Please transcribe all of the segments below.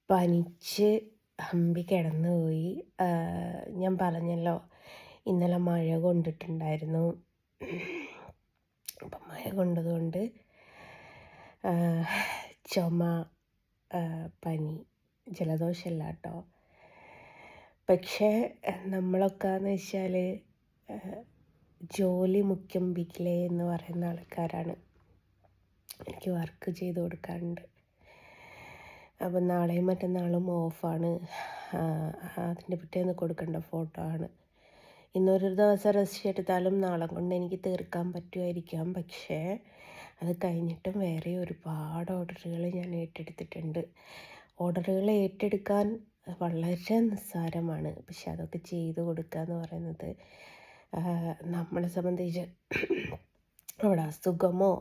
പനിച്ച് ഹമ്പി കിടന്നുപോയി. ഞാൻ പറഞ്ഞല്ലോ ഇന്നലെ മഴ കൊണ്ടിട്ടുണ്ടായിരുന്നു. അപ്പം മഴ കൊണ്ടതുകൊണ്ട് ചുമ, പനി, ജലദോഷമല്ല കേട്ടോ. പക്ഷേ നമ്മളൊക്കെ എന്ന് വെച്ചാൽ ജോലി മുഖ്യം ബിഗ്ലേ എന്ന് പറയുന്ന ആൾക്കാരാണ്. എനിക്ക് വർക്ക് ചെയ്ത് കൊടുക്കാറുണ്ട്. അപ്പം നാളെയും മറ്റന്നാളും ഓഫാണ്. അതിൻ്റെ പിറ്റേന്ന് കൊടുക്കേണ്ട ഫോട്ടോ ആണ്. ഇന്നൊരു ദിവസം റെസ്റ്റ് എടുത്താലും നാളെ കൊണ്ട് എനിക്ക് തീർക്കാൻ പറ്റുമായിരിക്കാം. പക്ഷേ അത് കഴിഞ്ഞിട്ടും വേറെ ഒരുപാട് ഓർഡറുകൾ ഞാൻ ഏറ്റെടുത്തിട്ടുണ്ട്. ഓർഡറുകൾ ഏറ്റെടുക്കാൻ വളരെ നിസ്സാരമാണ്. പക്ഷെ അതൊക്കെ ചെയ്ത് കൊടുക്കുക എന്ന് പറയുന്നത് നമ്മളെ സംബന്ധിച്ച് അവിടെ അസുഖമോ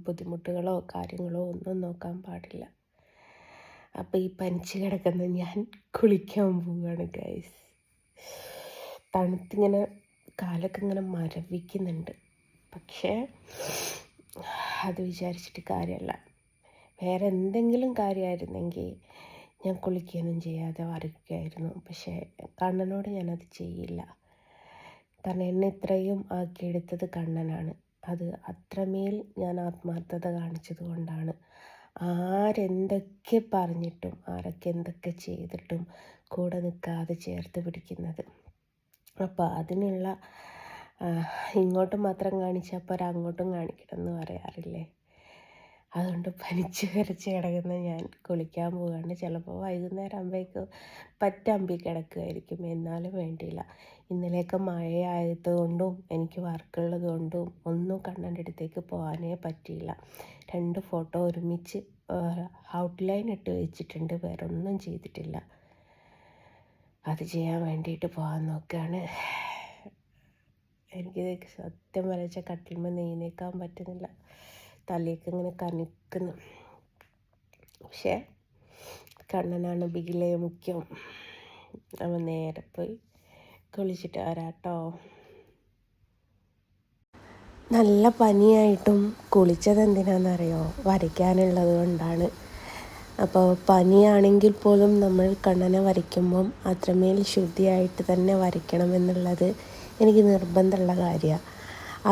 ബുദ്ധിമുട്ടുകളോ കാര്യങ്ങളോ ഒന്നും നോക്കാൻ പാടില്ല. അപ്പോൾ ഈ പനിച്ച് കിടക്കുന്ന ഞാൻ കുളിക്കാൻ പോവുകയാണ് ഗൈസ്. തണുത്തിങ്ങനെ കാലൊക്കെ ഇങ്ങനെ മരവിക്കുന്നുണ്ട്. പക്ഷേ അത് വിചാരിച്ചിട്ട് കാര്യമല്ല. വേറെ എന്തെങ്കിലും കാര്യമായിരുന്നെങ്കിൽ ഞാൻ കുളിക്കുകയൊന്നും ചെയ്യാതെ വരയ്ക്കുമായിരുന്നു. പക്ഷേ കണ്ണനോട് ഞാനത് ചെയ്യില്ല. കാരണം എന്നെ ഇത്രയും ആക്കിയെടുത്തത് കണ്ണനാണ്. അത് അത്രമേൽ ഞാൻ ആത്മാർത്ഥത കാണിച്ചത് കൊണ്ടാണ്. ആരെന്തൊക്കെ പറഞ്ഞിട്ടും ആരൊക്കെ എന്തൊക്കെ ചെയ്തിട്ടും കൂടെ നിൽക്കാതെ ചേർത്ത് പിടിക്കുന്നത്. അപ്പോൾ അതിനുള്ള ഇങ്ങോട്ടും മാത്രം കാണിച്ചപ്പോൾ അങ്ങോട്ടും കാണിക്കണം എന്ന് പറയാറില്ലേ. അതുകൊണ്ട് പനിച്ച് കരച്ച് കിടക്കുന്ന ഞാൻ കുളിക്കാൻ പോവുകയാണ്. ചിലപ്പോൾ വൈകുന്നേരം ആകുമ്പോഴേക്കും പറ്റമ്പി കിടക്കുമായിരിക്കും. എന്നാലും വേണ്ടിയില്ല. ഇന്നലെയൊക്കെ മഴയായതുകൊണ്ടും എനിക്ക് വർക്കുള്ളത് കൊണ്ടും ഒന്നും കണ്ണൻ്റെ അടുത്തേക്ക് പോകാനേ പറ്റിയില്ല. 2 ഫോട്ടോ ഒരുമിച്ച് ഔട്ട്ലൈൻ ഇട്ട് വെച്ചിട്ടുണ്ട്. വേറെ ഒന്നും ചെയ്തിട്ടില്ല. അത് ചെയ്യാൻ വേണ്ടിയിട്ട് പോകാൻ നോക്കുകയാണ്. എനിക്ക് സത്യം വരച്ച കട്ടിൽമേൽ നെയ്നേക്കാൻ പറ്റുന്നില്ല. തലയൊക്കെ ഇങ്ങനെ കനിക്കുന്നു. പക്ഷേ കണ്ണനാണ് ബിഗിലേ മുഖ്യം. അവൻ നേരെ പോയി കുളിച്ചിട്ട് വരാട്ടോ. നല്ല പനിയായിട്ടും കുളിച്ചത് എന്തിനാണെന്നറിയോ? വരയ്ക്കാനുള്ളത് കൊണ്ടാണ്. അപ്പോൾ പനിയാണെങ്കിൽ പോലും നമ്മൾ കണ്ണനെ വരയ്ക്കുമ്പം അത്രമേൽ ശുദ്ധിയായിട്ട് തന്നെ വരയ്ക്കണമെന്നുള്ളത് എനിക്ക് നിർബന്ധമുള്ള കാര്യമാണ്.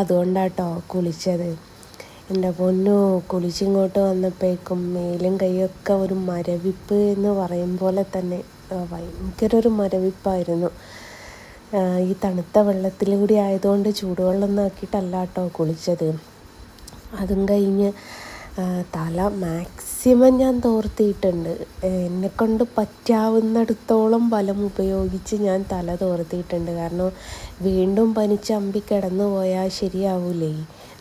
അതുകൊണ്ടാട്ടോ കുളിച്ചത്. എൻ്റെ പൊന്നോ, കുളിച്ചിങ്ങോട്ട് വന്നപ്പോഴേക്കും മേലും കൈയൊക്കെ ഒരു മരവിപ്പ് എന്ന് പറയും പോലെ തന്നെ ഭയങ്കര ഒരു മരവിപ്പായിരുന്നു. ഈ തണുത്ത വെള്ളത്തിലൂടെ ആയതുകൊണ്ട് ചൂടുവെള്ളം ആക്കിയിട്ടല്ല കേട്ടോ കുളിച്ചത്. അതും കഴിഞ്ഞ് തല മാക്സിമം ഞാൻ തോർത്തിയിട്ടുണ്ട്. എന്നെക്കൊണ്ട് പറ്റാവുന്നിടത്തോളം ബലം ഉപയോഗിച്ച് ഞാൻ തല തോർത്തിയിട്ടുണ്ട്. കാരണം വീണ്ടും പനിച്ച് അമ്പി കിടന്നു പോയാൽ ശരിയാവൂലേ.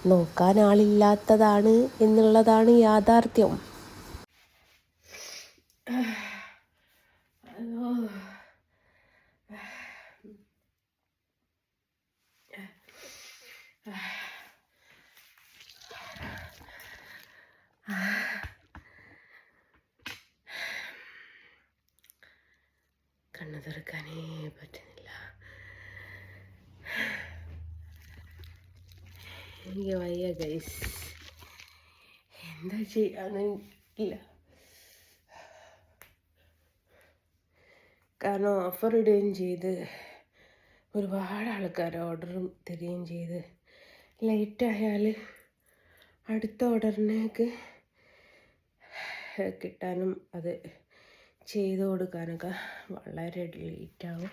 നോക്കാൻ ആളില്ലാത്തതാണ് എന്നുള്ളതാണ് യാഥാർത്ഥ്യം. കണ്ണ് തുറക്കാനേ പറ്റുന്നില്ല. എനിക്ക് വയ്യ ഗൈസ്. എന്താ ചെയ്യാനില്ല. കാരണം ഓഫർ ഇടുകയും ചെയ്ത് ഒരുപാട് ആൾക്കാർ ഓർഡറും തരികയും ചെയ്ത് ലേറ്റായാൽ അടുത്ത ഓർഡറിനേക്ക് കിട്ടാനും അത് ചെയ്ത് കൊടുക്കാനൊക്കെ വളരെ ലേറ്റാവും.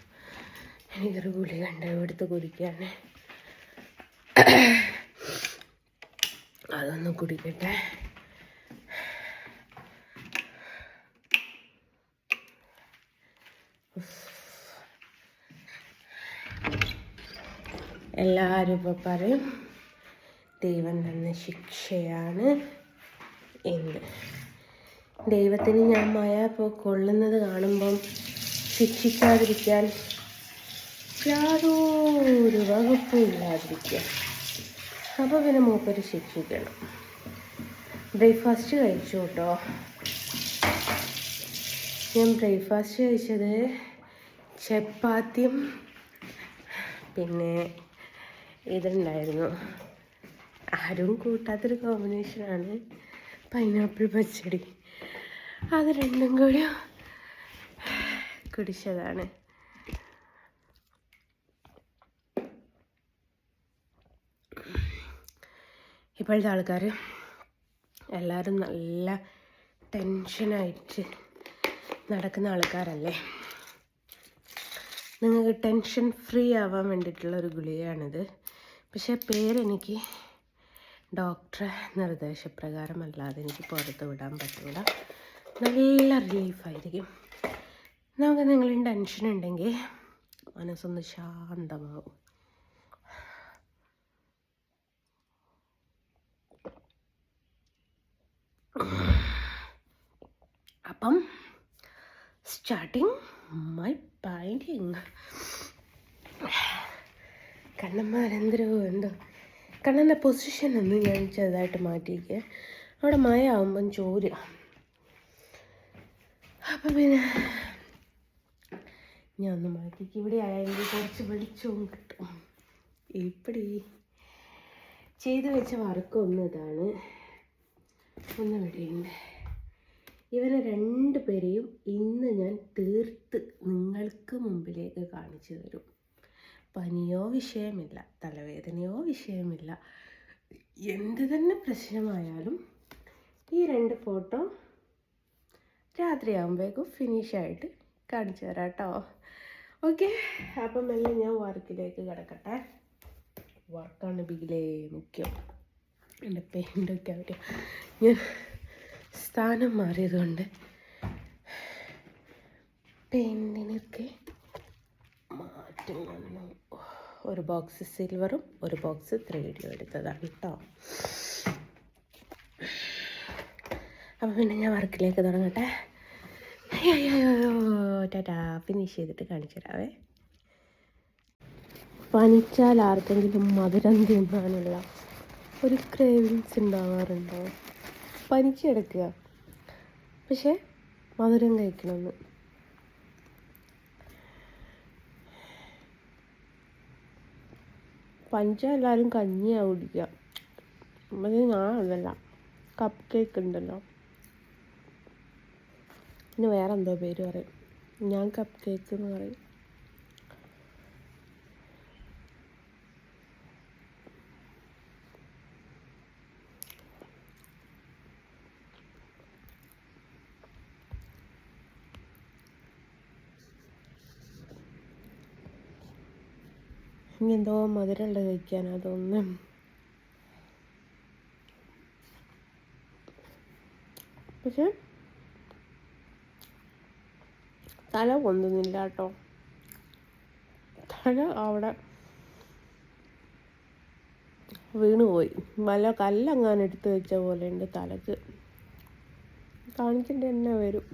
എനിക്കൊരു ഗുളിക ഉണ്ട്, എടുത്ത് കുടിക്കാണ്. അതൊന്ന് കുടിക്കട്ടെ. എല്ലാവരും ഇപ്പോൾ പറയും ദൈവം തന്ന ശിക്ഷയാണ് എന്ന്. ദൈവത്തിന് ഞാൻ മഴ ഇപ്പോൾ കൊള്ളുന്നത് കാണുമ്പം ശിക്ഷിക്കാതിരിക്കാൻ യാതൊരു വകുപ്പും ഇല്ലാതിരിക്കുക. അപ്പോൾ പിന്നെ മൂപ്പര് ശിക്ഷിക്കണം. ബ്രേക്ക്ഫാസ്റ്റ് കഴിച്ചു കേട്ടോ. ഞാൻ ബ്രേക്ക്ഫാസ്റ്റ് കഴിച്ചത് ചപ്പാത്തിയും പിന്നെ ഇതുണ്ടായിരുന്നു. ആരും കൂട്ടാത്തൊരു കോമ്പിനേഷനാണ് പൈനാപ്പിൾ പച്ചടി. അത് രണ്ടും കൂടി കുടിച്ചതാണ്. ഇപ്പോഴത്തെ ആൾക്കാർ എല്ലാവരും നല്ല ടെൻഷനായിട്ട് നടക്കുന്ന ആൾക്കാരല്ലേ. നിങ്ങൾക്ക് ടെൻഷൻ ഫ്രീ ആവാൻ വേണ്ടിയിട്ടുള്ളൊരു ഗുളികയാണിത്. പക്ഷേ പേരെനിക്ക് ഡോക്ടറെ നിർദ്ദേശപ്രകാരമല്ലാതെ എനിക്ക് പുറത്ത് വിടാൻ പറ്റില്ല. നല്ല റിലീഫായിരിക്കും. നമുക്ക് എന്തെങ്കിലും ടെൻഷൻ ഉണ്ടെങ്കിൽ മനസ്സൊന്ന് ശാന്തമാവും. അപ്പം സ്റ്റാർട്ടിങ് മൈ പെയിൻറ്റിങ്. കണ്ണന്മാരെന്തോ കണ്ണൻ്റെ പൊസിഷൻ ഒന്ന് ഞാൻ ചെറുതായിട്ട് മാറ്റിയിരിക്കുക. അവിടെ മഴ ആകുമ്പം ചോര. അപ്പം പിന്നെ ഞാൻ ഒന്ന് മാറ്റിക്ക്. ഇവിടെ ആയെങ്കിൽ കുറച്ച് വെളിച്ചവും കിട്ടും. ഇപ്പടി ചെയ്ത് വെച്ച വർക്കൊന്നും ഇതാണ്. ഒന്ന് ഇവിടെയുണ്ട്. ഇവരെ 2 പേരെയും ഇന്ന് ഞാൻ തീർത്ത് നിങ്ങൾക്ക് മുമ്പിലേക്ക് കാണിച്ചു തരും. പനിയോ വിഷയമില്ല, തലവേദനയോ വിഷയമില്ല, എന്ത് തന്നെ പ്രശ്നമായാലും ഈ 2 ഫോട്ടോ രാത്രിയാകുമ്പോഴേക്കും ഫിനിഷായിട്ട് കാണിച്ചു തരാം കേട്ടോ. ഓക്കെ, അപ്പം എല്ലാം ഞാൻ വർക്കിലേക്ക് കിടക്കട്ടെ. വർക്കാണ് ബിഗിലേ മുഖ്യം. എൻ്റെ പെയിൻ്റൊക്കെ അവർ ഞാൻ സ്ഥാനം മാറിയതുകൊണ്ട് പെയിൻറ്റിനൊക്കെ മാറ്റം വന്നു. ഒരു ബോക്സ് സിൽവറും ഒരു ബോക്സ് 3D എടുത്തതാണ് കേട്ടോ. അപ്പം പിന്നെ ഞാൻ വർക്കിലേക്ക് തുടങ്ങട്ടെ. അയ്യോ ടാറ്റാ. ഫിനിഷ് ചെയ്തിട്ട് കാണിച്ചു തരാവേ. പനിച്ചാൽ ആർക്കെങ്കിലും മധുരം തിന്നാനുള്ള ഒരു ക്രേവിങ്സ് ഉണ്ടാവാറുണ്ടോ? പനിച്ചെടുക്കുക, പക്ഷെ മധുരം കഴിക്കണമെന്ന്. പനിച്ചാൽ എല്ലാവരും കഞ്ഞിയാണ് കുടിക്കുക. അത് ഞാനല്ല, കപ്പ് കേക്ക് ഉണ്ടല്ലോ, പിന്നെ വേറെ എന്തോ പേര് പറയും. ഞാൻ കപ്പ് കേക്ക് എന്ന് പറയും. ഇനി എന്തോ മധുരമുള്ള കഴിക്കാൻ അതൊന്നും. പക്ഷെ തല പൊന്തുന്നില്ല കേട്ടോ. തല അവിടെ വീണുപോയി. വല്ല കല്ലങ്ങാൻ എടുത്ത് വെച്ച പോലെ ഉണ്ട് തലക്ക്. കാണിച്ചിട്ട് തന്നെ വരും.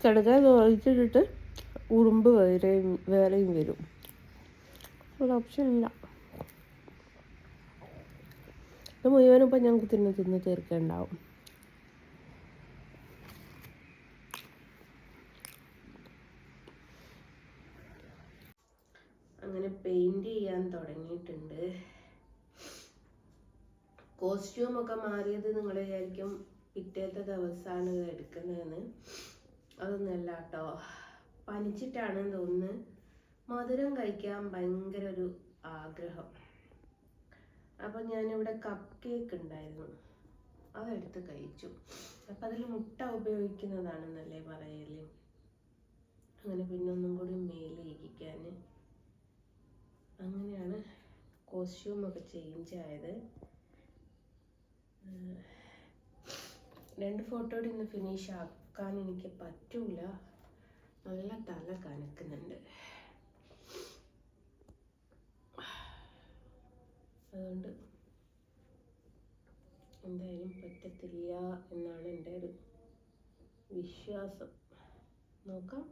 കിടക്കാൻ ഒഴിച്ചിട്ടിട്ട് ഉറുമ്പ് വേറെയും വരും. ഒരു ഓപ്ഷൻ ഇല്ല. ഇത് മുഴുവനും ഇപ്പം ഞങ്ങൾക്ക് തിന്ന് തീർക്കേണ്ടാവും. അങ്ങനെ പെയിൻറ് ചെയ്യാൻ തുടങ്ങിയിട്ടുണ്ട്. കോസ്റ്റ്യൂമൊക്കെ മാറിയത് നിങ്ങൾ വിചാരിക്കും പിറ്റേത്തെ ദിവസമാണ് ഇത് എടുക്കുന്നതെന്ന്. അതൊന്നുമല്ല കേട്ടോ. പനിച്ചിട്ടാണെന്ന് തോന്നുന്നു. മധുരം കഴിക്കാൻ ഭയങ്കര ഒരു ആഗ്രഹം. അപ്പം ഞാനിവിടെ കപ്പ് കേക്ക് ഉണ്ടായിരുന്നു, അതെടുത്ത് കഴിച്ചു. അപ്പം അതിൽ മുട്ട ഉപയോഗിക്കുന്നതാണെന്നല്ലേ പറയല്. അങ്ങനെ പിന്നെ ഒന്നും കൂടി മേലിരിക്കാൻ അങ്ങനെയാണ് കോസ്റ്റ്യൂമൊക്കെ ചേഞ്ച് ആയത്. 2 ഫോട്ടോയുടെ ഇന്ന് ഫിനിഷ് ആക്കാൻ എനിക്ക് പറ്റൂല. നല്ല തല കനക്കുന്നുണ്ട്. അതുകൊണ്ട് എന്തായാലും പറ്റത്തില്ല എന്നാണ് എൻ്റെ ഒരു വിശ്വാസം. നോക്കാം.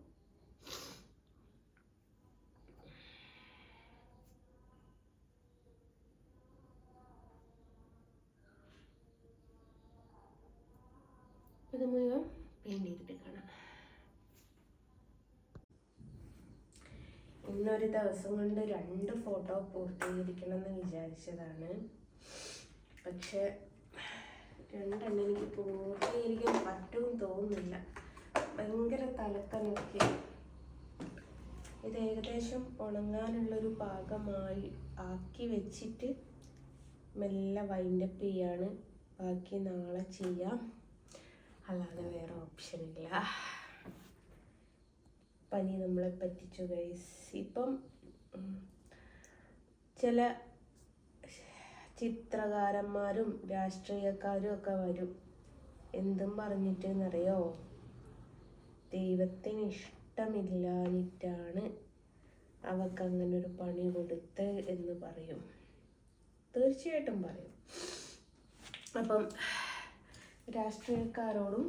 ഇത് മുഴുവൻ പെയിൻറ് ചെയ്തിട്ട് കാണാം. ഇന്നൊരു ദിവസം കൊണ്ട് 2 ഫോട്ടോ പൂർത്തീകരിക്കണം എന്ന് വിചാരിച്ചതാണ്. പക്ഷെ രണ്ടെണ്ണം എനിക്ക് പൂർത്തീകരിക്കാൻ പറ്റുമെന്ന് തോന്നുന്നില്ല. ഭയങ്കര തലക്കനൊക്കെ. ഇത് ഏകദേശം ഉണങ്ങാനുള്ളൊരു പാകമായി ആക്കി വെച്ചിട്ട് മെല്ലെ വൈൻഡപ്പ് ചെയ്യാണ്. ബാക്കി നാളെ ചെയ്യാം, അല്ലാതെ വേറെ ഓപ്ഷൻ ഇല്ല. പനി നമ്മളെ പറ്റിച്ചു ഗൈസ്. ഇപ്പം ചില ചിത്രകാരന്മാരും രാഷ്ട്രീയക്കാരും ഒക്കെ വരും. എന്തും പറഞ്ഞിട്ടെന്നറിയോ? ദൈവത്തിന് ഇഷ്ടമില്ലാഞ്ഞിട്ടാണ് അവർക്ക് അങ്ങനെ ഒരു പണി കൊടുത്ത് എന്ന് പറയും. തീർച്ചയായിട്ടും പറയും. അപ്പം രാഷ്ട്രീയക്കാരോടും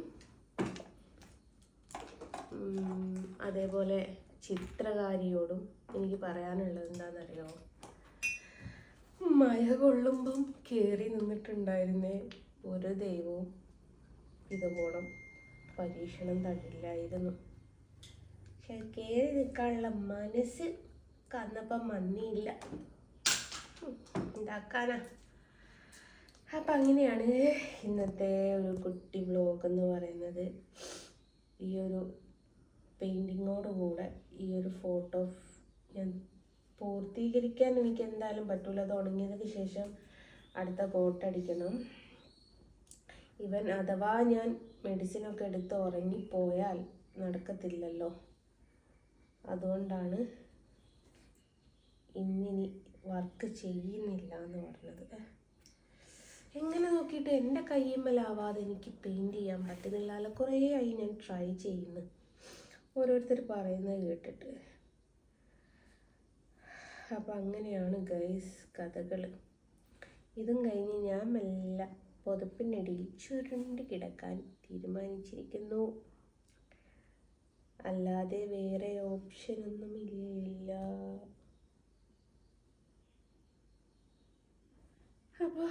അതേപോലെ ചിത്രകാരിയോടും എനിക്ക് പറയാനുള്ളത് എന്താണെന്നറിയോ? മഴ കൊള്ളുമ്പം കയറി നിന്നിട്ടുണ്ടായിരുന്നേ ഒരു ദൈവവും ഇതുപോണം പരീക്ഷണം തടില്ലായിരുന്നു. പക്ഷെ കയറി നിൽക്കാനുള്ള മനസ്സ് കന്നപ്പം മന്നിയില്ല. ഉണ്ടാക്കാനാ. അപ്പം അങ്ങനെയാണ് ഇന്നത്തെ ഒരു കുട്ടി വ്ലോഗ് എന്ന് പറയുന്നത്. ഈ ഒരു പെയിൻറ്റിങ്ങോടുകൂടെ ഈ ഒരു ഫോട്ടോ ഞാൻ പൂർത്തീകരിക്കാൻ എനിക്ക് എന്തായാലും പറ്റില്ല. അത് ഉണങ്ങിയതിന് ശേഷം അടുത്ത കോട്ടടിക്കണം. ഇവൻ അഥവാ ഞാൻ മെഡിസിനൊക്കെ എടുത്ത് ഉറങ്ങിപ്പോയാൽ നടക്കത്തില്ലല്ലോ. അതുകൊണ്ടാണ് ഇന്നിനി വർക്ക് ചെയ്യുന്നില്ല എന്ന് പറഞ്ഞത്. എങ്ങനെ നോക്കിയിട്ട് എൻ്റെ കയ്യുമ്മലാവാതെ എനിക്ക് പെയിൻറ്റ് ചെയ്യാൻ പറ്റുന്നില്ല. കുറേ ആയി ഞാൻ ട്രൈ ചെയ്യുന്നു, ഓരോരുത്തർ പറയുന്നത് കേട്ടിട്ട്. അപ്പം അങ്ങനെയാണ് ഗൈസ് കഥകൾ. ഇതും കഴിഞ്ഞ് ഞാൻ മെല്ലെ പുതപ്പിനടിയിൽ ചുരുണ്ട് കിടക്കാൻ തീരുമാനിച്ചിരിക്കുന്നു. അല്ലാതെ വേറെ ഓപ്ഷനൊന്നും ഇല്ല. അപ്പോൾ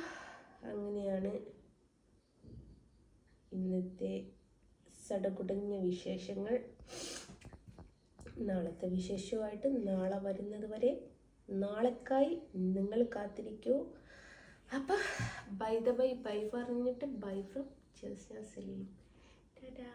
അങ്ങനെയാണ് ഇന്നത്തെ സടകുടഞ്ഞ വിശേഷങ്ങൾ. നാളത്തെ വിശേഷമായിട്ട് നാളെ വരുന്നത് വരെ നാളേക്കായി നിങ്ങൾ കാത്തിരിക്കൂ. അപ്പം ബൈ ദ ബൈ പറഞ്ഞിട്ട് ബൈ ഫ്രം ജസ്ന സലീം. ടാറ്റാ.